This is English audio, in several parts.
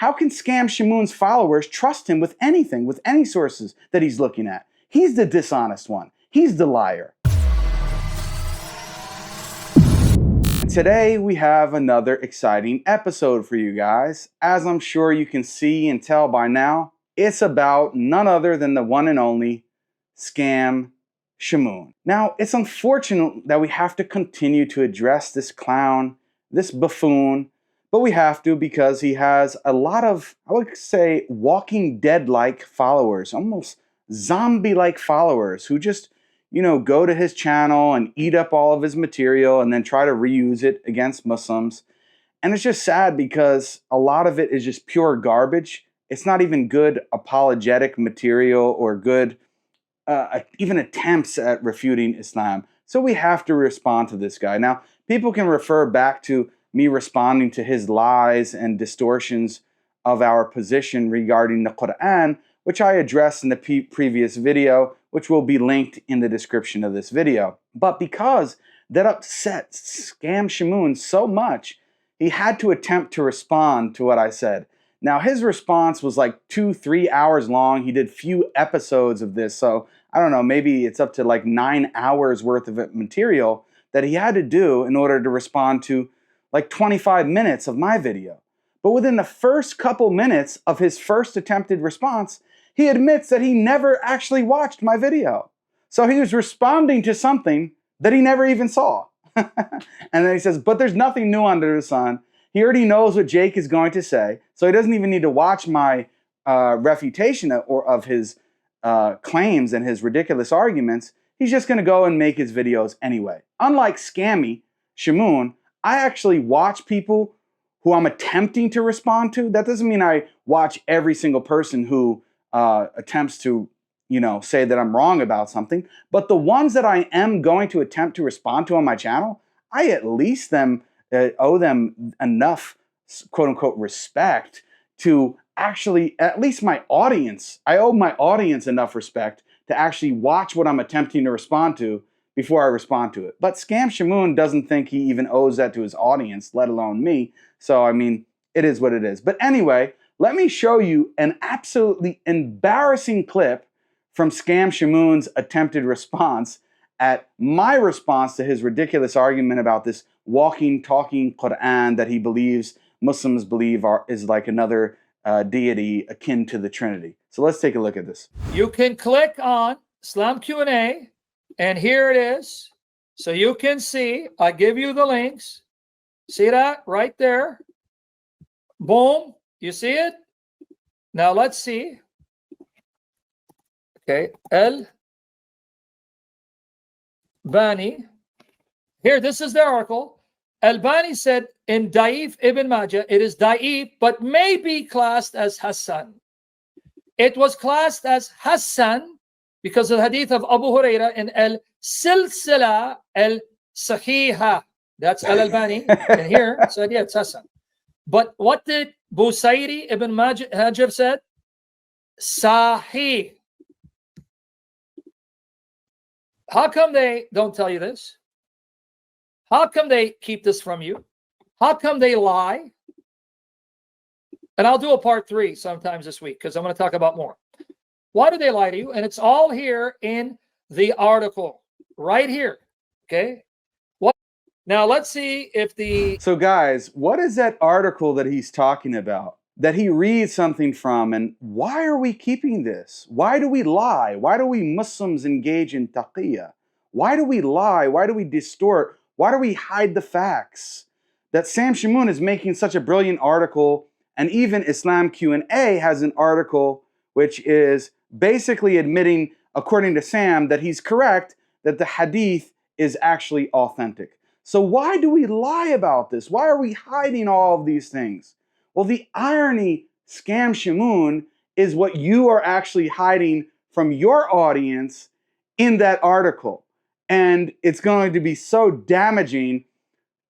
How can Scam Shamoun's followers trust him with anything, with any sources that he's looking at? He's the dishonest one. He's the liar. And today we have another exciting episode for you guys. As I'm sure you can see and tell by now, it's about none other than the one and only Scam Shamoun. Now, it's unfortunate that we have to continue to address this clown, this buffoon, but we have to because he has a lot of, I would say, Walking Dead-like followers, almost zombie-like followers who just, go to his channel and eat up all of his material and then try to reuse it against Muslims. And it's just sad because a lot of it is just pure garbage. It's not even good apologetic material or good even attempts at refuting Islam. So we have to respond to this guy. Now, people can refer back to me responding to his lies and distortions of our position regarding the Quran, which I addressed in the previous video, which will be linked in the description of this video. But because that upset Scam Shamoun so much, he had to attempt to respond to what I said. Now, his response was like 2-3 hours long. He did few episodes of this, so I don't know, maybe it's up to like 9 hours worth of material that he had to do in order to respond to like 25 minutes of my video. But within the first couple minutes of his first attempted response, he admits that he never actually watched my video. So he was responding to something that he never even saw. And then he says, but there's nothing new under the sun. He already knows what Jake is going to say, so he doesn't even need to watch my refutation of his claims and his ridiculous arguments. He's just going to go and make his videos anyway. Unlike Scammy Shamoun, I actually watch people who I'm attempting to respond to. That doesn't mean I watch every single person who attempts to, say that I'm wrong about something. But the ones that I am going to attempt to respond to on my channel, I at least owe them enough, quote unquote, respect to actually, at least my audience, I owe my audience enough respect to actually watch what I'm attempting to respond to before I respond to it. But Scam Shamoun doesn't think he even owes that to his audience, let alone me. So, I mean, it is what it is. But anyway, let me show you an absolutely embarrassing clip from Scam Shamoun's attempted response at my response to his ridiculous argument about this walking, talking Quran that he believes Muslims believe is like another deity akin to the Trinity. So let's take a look at this. You can click on Islam Q&A, and here it is. So you can see, I give you the links. See that right there? Boom. You see it? Now let's see. Okay. Bani. Here, this is the article. Al-Bani said in Da'if Ibn Majah, it is Da'if, but may be classed as Hassan. It was classed as Hassan because of the hadith of Abu Huraira in Al-Silsila Al-Sahiha. That's Al-Albani. And here it said, yeah, it's Hassan. But what did Busayri Ibn Hajib said? Sahih. How come they don't tell you this? How come they keep this from you? How come they lie? And I'll do a part 3 sometimes this week because I'm going to talk about more. Why do they lie to you? And it's all here in the article, right here. Okay. Now let's see if the... So guys, what is that article that he's talking about? That he reads something from, and why are we keeping this? Why do we lie? Why do we Muslims engage in taqiyya? Why do we lie? Why do we distort? Why do we hide the facts? That Sam Shamoun is making such a brilliant article, and even Islam Q&A has an article which is basically admitting, according to Sam, that he's correct, that the hadith is actually authentic. So why do we lie about this? Why are we hiding all of these things? Well, the irony, Scam Shamoun, is what you are actually hiding from your audience in that article. And it's going to be so damaging.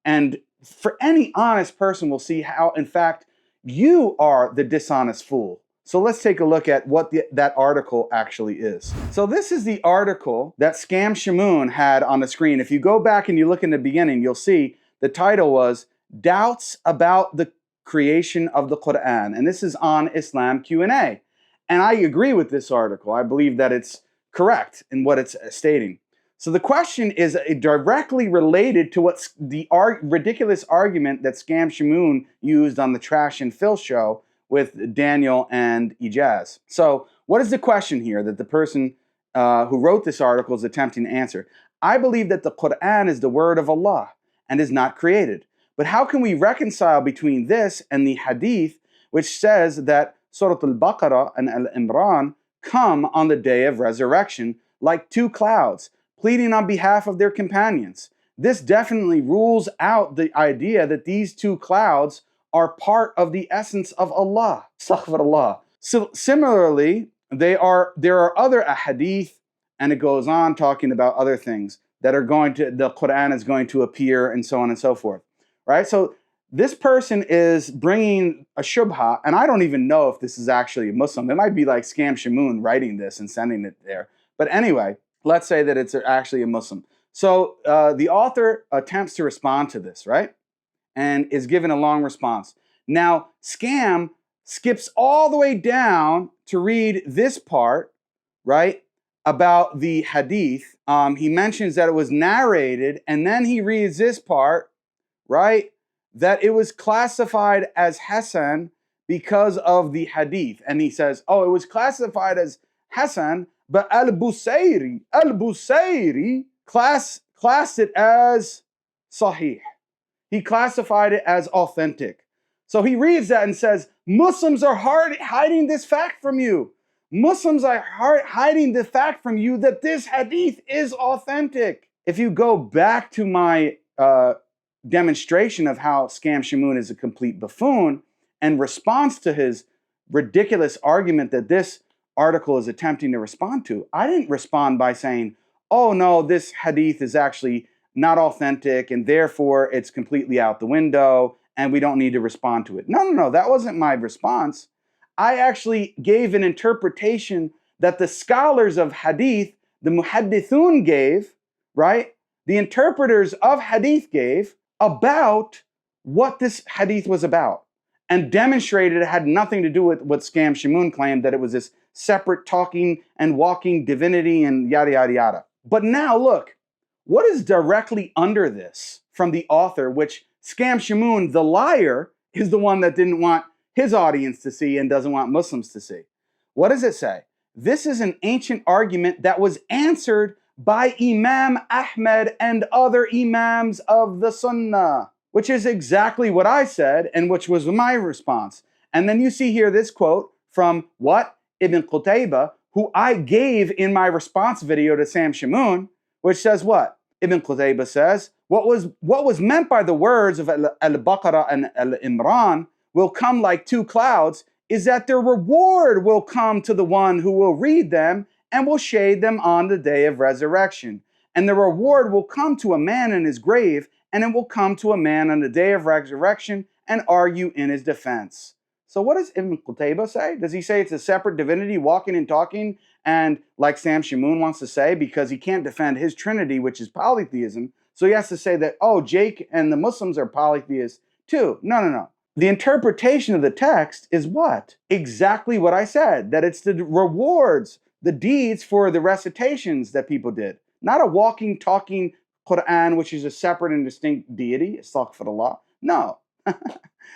And for any honest person will see how, in fact, you are the dishonest fool. So let's take a look at what that article actually is. So this is the article that Scam Shamoun had on the screen. If you go back and you look in the beginning, you'll see the title was Doubts About the creation of the Quran. And this is on Islam Q&A. And I agree with this article. I believe that it's correct in what it's stating. So the question is directly related to what's the ridiculous argument that Scam Shamoun used on the Trash and Phil show with Daniel and Ijaz. So what is the question here that the person who wrote this article is attempting to answer? I believe that the Quran is the word of Allah and is not created. But how can we reconcile between this and the hadith which says that Surah Al-Baqarah and Al-Imran come on the day of resurrection like two clouds, pleading on behalf of their companions? This definitely rules out the idea that these two clouds are part of the essence of Allah. Astaghfirullah. So similarly, there are other ahadith, and it goes on talking about other things that are going to, the Quran is going to appear, and so on and so forth. Right? So this person is bringing a shubha, and I don't even know if this is actually a Muslim. It might be like Scam Shamoun writing this and sending it there. But anyway, let's say that it's actually a Muslim. So the author attempts to respond to this, right? And is given a long response. Now, Scam skips all the way down to read this part, right, about the hadith. He mentions that it was narrated, and then he reads this part, right, that it was classified as Hasan because of the hadith. And he says, oh, it was classified as Hasan, but Al-Busayri classed it as Sahih. He classified it as authentic. So he reads that and says, Muslims are hiding this fact from you. Muslims are hiding the fact from you that this hadith is authentic. If you go back to my demonstration of how Scam Shamoun is a complete buffoon and response to his ridiculous argument that this article is attempting to respond to, I didn't respond by saying, oh no, this hadith is actually not authentic and therefore it's completely out the window and we don't need to respond to it. No, that wasn't my response. I actually gave an interpretation that the scholars of hadith, the muhaddithun gave, right? The interpreters of hadith gave about what this hadith was about and demonstrated it had nothing to do with what Scam Shamoun claimed, that it was this separate talking and walking divinity and yada, yada, yada. But now look, what is directly under this from the author, which Scam Shamoun, the liar, is the one that didn't want his audience to see and doesn't want Muslims to see? What does it say? This is an ancient argument that was answered by Imam Ahmed and other imams of the Sunnah, which is exactly what I said and which was my response. And then you see here this quote from what? Ibn Qutaybah, who I gave in my response video to Scam Shamoun, which says what? Ibn Qutaybah says, what was meant by the words of Al-Baqarah and Al-Imran will come like two clouds is that their reward will come to the one who will read them and will shade them on the day of resurrection. And the reward will come to a man in his grave, and it will come to a man on the day of resurrection and argue in his defense. So what does Ibn Qutaybah say? Does he say it's a separate divinity walking and talking, and like Scam Shamoun wants to say, because he can't defend his trinity, which is polytheism, so he has to say that, oh, Jake and the Muslims are polytheists too. No. The interpretation of the text is what? Exactly what I said, that it's the rewards, the deeds for the recitations that people did. Not a walking, talking Quran, which is a separate and distinct deity, astaghfirullah. No.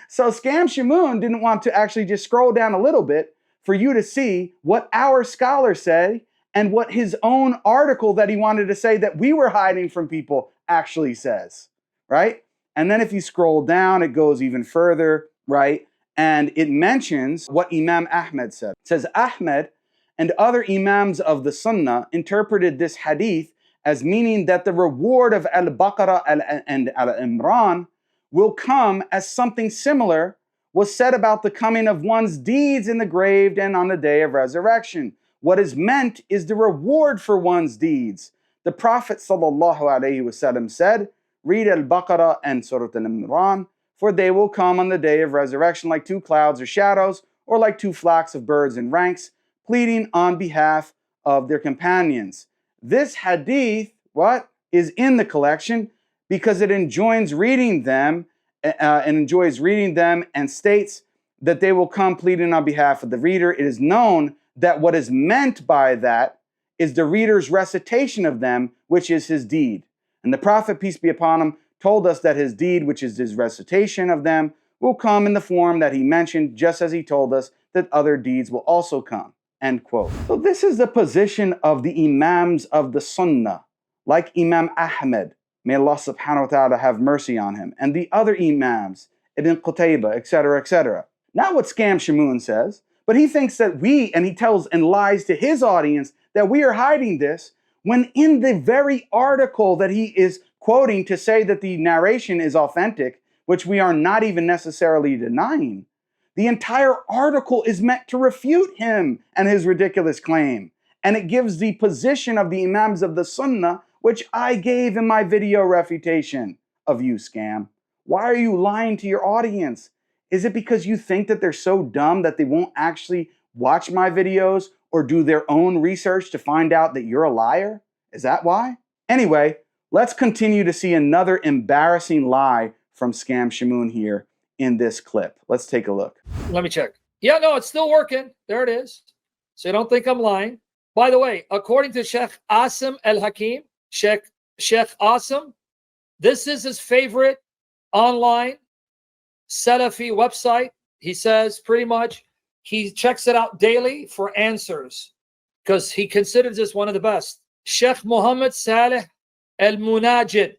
So Scam Shamoun didn't want to actually just scroll down a little bit for you to see what our scholars say and what his own article that he wanted to say that we were hiding from people actually says, right? And then if you scroll down, it goes even further, right? And it mentions what Imam Ahmed said. It says, Ahmed and other imams of the Sunnah interpreted this hadith as meaning that the reward of Al-Baqarah and Al-Imran will come as something similar was said about the coming of one's deeds in the grave and on the day of resurrection. What is meant is the reward for one's deeds. The Prophet ﷺ said, read Al-Baqarah and Surah Al-Imran, for they will come on the day of resurrection like two clouds or shadows, or like two flocks of birds in ranks, pleading on behalf of their companions. This hadith, what? Is in the collection because it enjoins reading them and enjoys reading them, and states that they will come pleading on behalf of the reader. It is known that what is meant by that is the reader's recitation of them, which is his deed. And the Prophet, peace be upon him, told us that his deed, which is his recitation of them, will come in the form that he mentioned, just as he told us that other deeds will also come. End quote. So this is the position of the Imams of the Sunnah, like Imam Ahmed, may Allah subhanahu wa ta'ala have mercy on him, and the other Imams, Ibn Qutaybah, etc., etc. Not what Scam Shamoun says, but he thinks that we, and he tells and lies to his audience that we are hiding this, when in the very article that he is quoting to say that the narration is authentic, which we are not even necessarily denying, the entire article is meant to refute him and his ridiculous claim. And it gives the position of the Imams of the Sunnah, which I gave in my video refutation of you, Scam. Why are you lying to your audience? Is it because you think that they're so dumb that they won't actually watch my videos or do their own research to find out that you're a liar? Is that why? Anyway, let's continue to see another embarrassing lie from Scam Shamoun here in this clip. Let's take a look. Let me check. Yeah, no, it's still working. There it is. So you don't think I'm lying. By the way, according to Sheikh Asim Al-Hakim, Sheikh Asim, this is his favorite online Salafi website. He says pretty much he checks it out daily for answers because he considers this one of the best. Sheikh Muhammad Saleh Al-Munajid.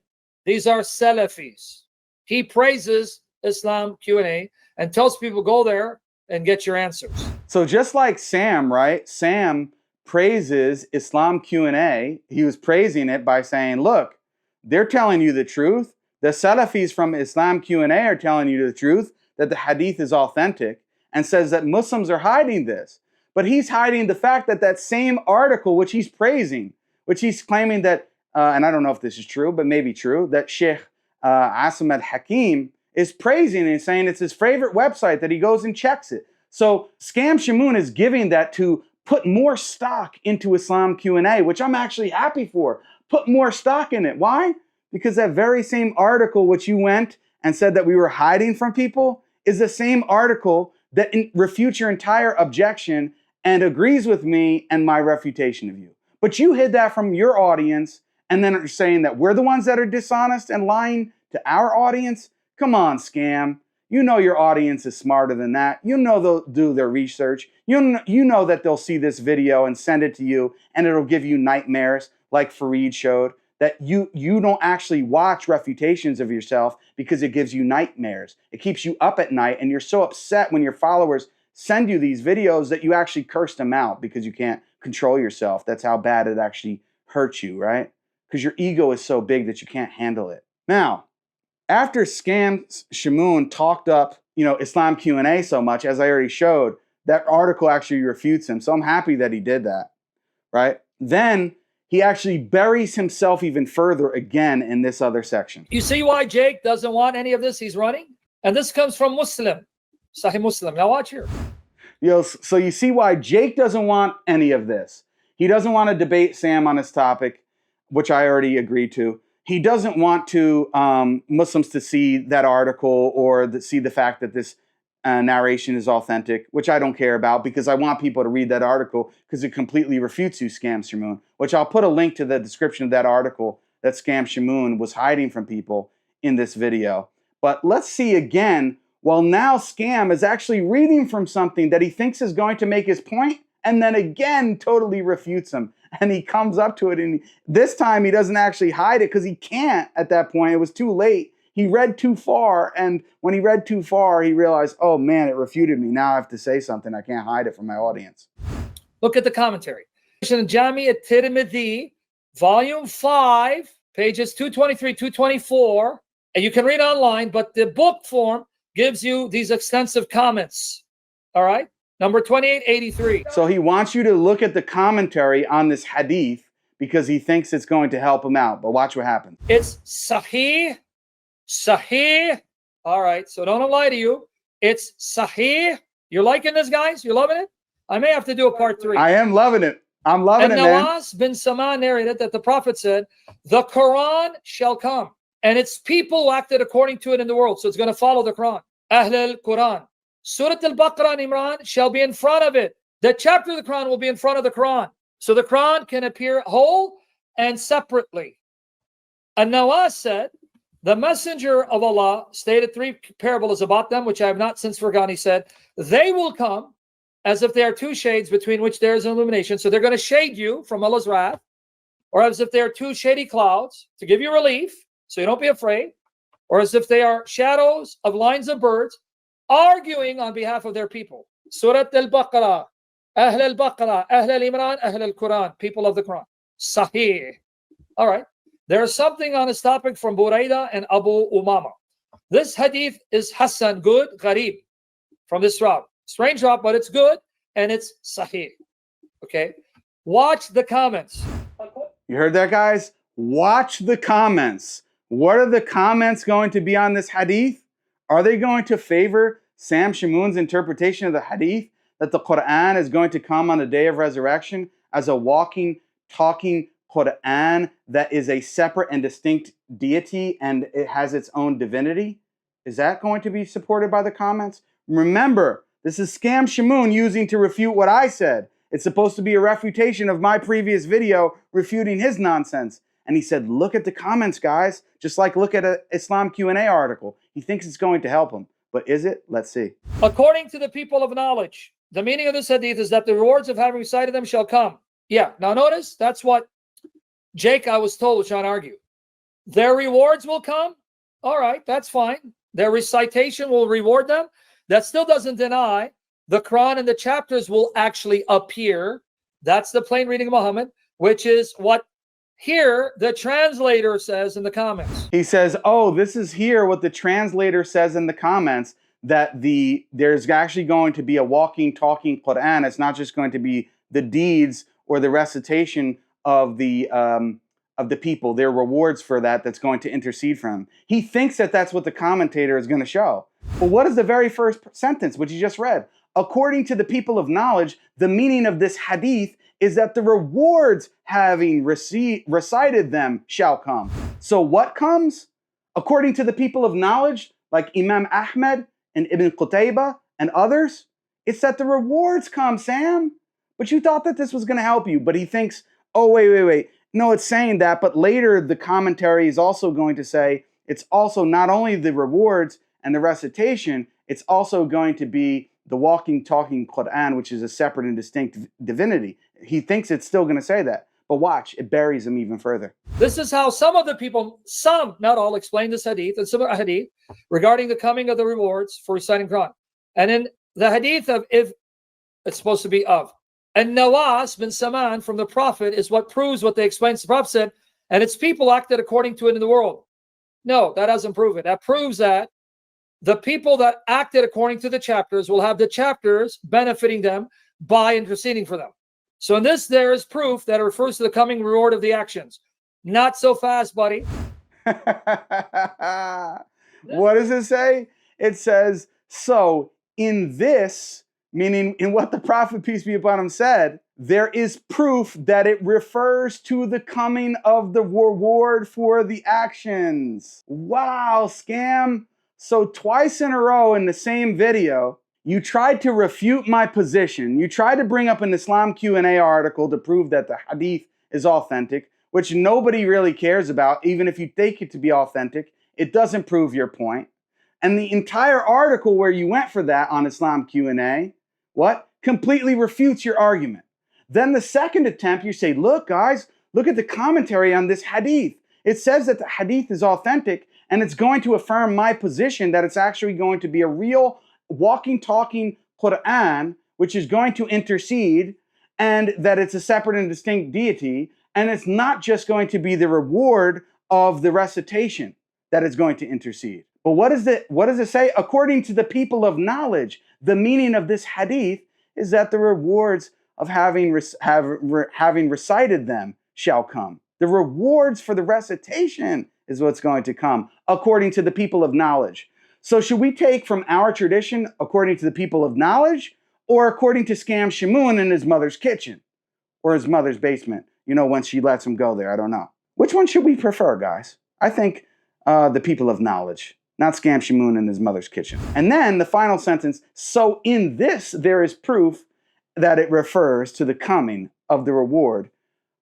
These are Salafis. He praises Islam Q&A and tells people go there and get your answers. So just like Sam, right? Sam praises Islam Q&A. He was praising it by saying, look, they're telling you the truth. The Salafis from Islam Q&A are telling you the truth, that the hadith is authentic, and says that Muslims are hiding this. But he's hiding the fact that that same article, which he's praising, which he's claiming that, and I don't know if this is true, but maybe true, that Sheikh Asim Al-Hakim is praising and saying it's his favorite website, that he goes and checks it. So Scam Shamoun is giving that to put more stock into Islam Q&A, which I'm actually happy for. Put more stock in it. Why? Because that very same article which you went and said that we were hiding from people is the same article that refutes your entire objection and agrees with me and my refutation of you. But you hid that from your audience and then are saying that we're the ones that are dishonest and lying to our audience? Come on, Scam. You know your audience is smarter than that. You know they'll do their research. You know that they'll see this video and send it to you and it'll give you nightmares like Fareed showed. That you don't actually watch refutations of yourself because it gives you nightmares. It keeps you up at night and you're so upset when your followers send you these videos that you actually curse them out because you can't control yourself. That's how bad it actually hurts you, right? Because your ego is so big that you can't handle it. Now, after Scam Shamoun talked up, Islam Q&A so much, as I already showed, that article actually refutes him. So I'm happy that he did that, right? Then he actually buries himself even further again in this other section. You see why Jake doesn't want any of this? He's running. And this comes from Muslim, Sahih Muslim. Now watch here. So you see why Jake doesn't want any of this. He doesn't want to debate Sam on this topic, which I already agreed to. He doesn't want to Muslims to see that article or see the fact that this narration is authentic, which I don't care about because I want people to read that article because it completely refutes you, Scam Shamoun, which I'll put a link to the description of that article that Scam Shamoun was hiding from people in this video. But let's see again, well, now Scam is actually reading from something that he thinks is going to make his point and then again totally refutes him. And he comes up to it and this time he doesn't actually hide it because he can't at that point. It was too late. He read too far, and when he read too far, he realized, oh man, it refuted me. Now I have to say something. I can't hide it from my audience. Look at the commentary. Jami at-Tirmidhi, volume 5, pages 223, 224, and you can read online, but the book form gives you these extensive comments. All right? Number 2883. So he wants you to look at the commentary on this hadith because he thinks it's going to help him out. But watch what happens. It's Sahih. Sahih. All right, so don't lie to you. It's Sahih. You're liking this, guys? You're loving it? I may have to do a part 3. I am loving it. I'm loving it, man. Nawas bin Saman narrated that the Prophet said, the Quran shall come. and its people who acted according to it in the world. So it's going to follow the Quran. Ahl al-Quran. Surah al-Baqarah and Imran shall be in front of it. The chapter of the Quran will be in front of the Quran. So the Quran can appear whole and separately. An-Nawas said, the messenger of Allah stated 3 parables about them, which I have not since forgotten. He said, they will come as if they are 2 shades between which there is an illumination. So they're going to shade you from Allah's wrath, or as if they are 2 shady clouds to give you relief, so you don't be afraid, or as if they are shadows of lines of birds arguing on behalf of their people. Surah al-Baqarah, Ahl al-Baqarah, Ahl al-Imran, Ahl al-Quran, people of the Quran. Sahih. All right. There is something on this topic from Buraidah and Abu Umama. This hadith is Hassan, good, Gharib, from this route. Strange route, but it's good, and it's Sahih. Okay? Watch the comments. You heard that, guys? Watch the comments. What are the comments going to be on this hadith? Are they going to favor Sam Shamoun's interpretation of the hadith, that the Quran is going to come on the day of resurrection as a walking, talking Quran that is a separate and distinct deity and it has its own divinity? Is that going to be supported by the comments? Remember, this is Scam Shamoun using to refute what I said. It's supposed to be a refutation of my previous video refuting his nonsense. And he said, look at the comments, guys. Just like look at an Islam Q&A article. He thinks it's going to help him. But is it? Let's see. According to the people of knowledge, the meaning of this hadith is that the rewards of having recited them shall come. Yeah. Now notice, that's what Jake, I was told, was trying to argue. Their rewards will come. All right, that's fine. Their recitation will reward them. That still doesn't deny the Quran and the chapters will actually appear. That's the plain reading of Muhammad, which is what here the translator says in the comments. He says, oh, this is here what the translator says in the comments, that there's actually going to be a walking, talking Quran. It's not just going to be the deeds or the recitation of the people, their rewards for that's going to intercede for him. He thinks that that's what the commentator is going to show. But what is the very first sentence, which you just read? According to the people of knowledge, the meaning of this hadith is that the rewards having recited them shall come. So what comes? According to the people of knowledge, like Imam Ahmed and Ibn Qutaybah and others, it's that the rewards come, Sam. But you thought that this was going to help you. But he thinks, oh, wait. No, it's saying that, but later the commentary is also going to say it's also not only the rewards and the recitation, it's also going to be the walking, talking Quran, which is a separate and distinct divinity. He thinks it's still going to say that. But watch, it buries him even further. This is how some of the people, some, not all, explain this hadith and similar hadith regarding the coming of the rewards for reciting Quran. And in the hadith of, if it's supposed to be of, and Nawas bin Saman from the Prophet is what proves what they explained. The Prophet said, and its people acted according to it in the world. No, that doesn't prove it. That proves that the people that acted according to the chapters will have the chapters benefiting them by interceding for them. So in this, there is proof that it refers to the coming reward of the actions. Not so fast, buddy. What does it say? It says, so in this, meaning in what the Prophet, peace be upon him, said, there is proof that it refers to the coming of the reward for the actions. Wow, Scam. So twice in a row in the same video, you tried to refute my position. You tried to bring up an Islam Q&A article to prove that the hadith is authentic, which nobody really cares about. Even if you take it to be authentic, it doesn't prove your point. And the entire article where you went for that on Islam Q&A, what? Completely refutes your argument. Then the second attempt, you say, look, guys, look at the commentary on this hadith. It says that the hadith is authentic, and it's going to affirm my position that it's actually going to be a real walking, talking Quran, which is going to intercede, and that it's a separate and distinct deity, and it's not just going to be the reward of the recitation that is going to intercede. But what does it say? According to the people of knowledge, the meaning of this hadith is that the rewards of having recited them shall come. The rewards for the recitation is what's going to come, according to the people of knowledge. So should we take from our tradition according to the people of knowledge, or according to Scam Shamoun in his mother's kitchen or his mother's basement? You know, when she lets him go there, I don't know. Which one should we prefer, guys? I think the people of knowledge, not Scam Shamoun in his mother's kitchen. And then the final sentence, so in this there is proof that it refers to the coming of the reward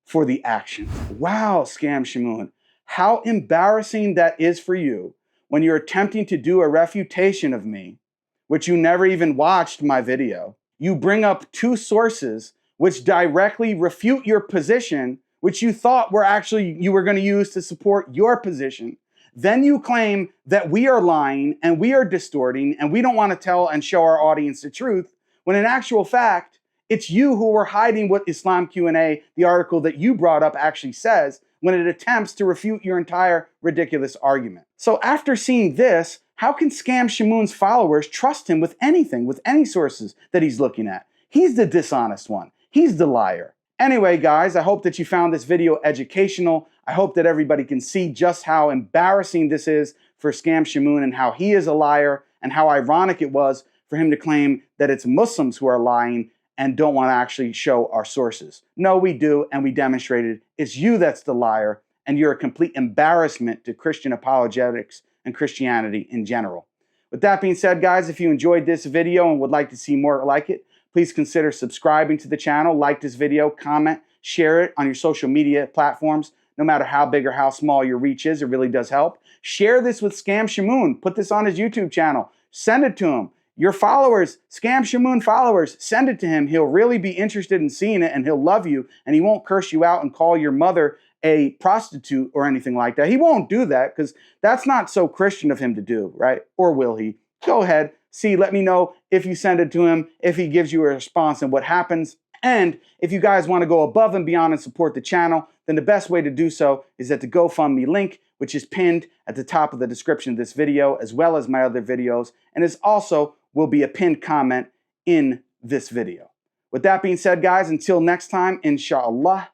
for the action. Wow, Scam Shamoun, how embarrassing that is for you when you're attempting to do a refutation of me, which you never even watched my video. You bring up two sources which directly refute your position, which you thought were actually you were going to use to support your position. Then you claim that we are lying and we are distorting and we don't want to tell and show our audience the truth, when in actual fact, it's you who were hiding what Islam Q&A, the article that you brought up, actually says when it attempts to refute your entire ridiculous argument. So after seeing this, how can Scam Shamoun's followers trust him with anything, with any sources that he's looking at? He's the dishonest one. He's the liar. Anyway, guys, I hope that you found this video educational. I hope that everybody can see just how embarrassing this is for Scam Shamoun and how he is a liar and how ironic it was for him to claim that it's Muslims who are lying and don't want to actually show our sources. No, we do, and we demonstrated it's you that's the liar, and you're a complete embarrassment to Christian apologetics and Christianity in general. With that being said, guys, if you enjoyed this video and would like to see more like it, please consider subscribing to the channel, like this video, comment, share it on your social media platforms. No matter how big or how small your reach is, it really does help. Share this with Scam Shamoun. Put this on his YouTube channel. Send it to him. Your followers, Scam Shamoun followers, send it to him. He'll really be interested in seeing it, and he'll love you, and he won't curse you out and call your mother a prostitute or anything like that. He won't do that because that's not so Christian of him to do, right? Or will he? Go ahead. See, let me know if you send it to him, if he gives you a response and what happens. And if you guys want to go above and beyond and support the channel, then the best way to do so is at the GoFundMe link, which is pinned at the top of the description of this video, as well as my other videos, and is also will be a pinned comment in this video. With that being said, guys, until next time, inshallah,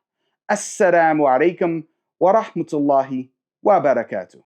assalamu alaikum wa rahmatullahi wa barakatuh.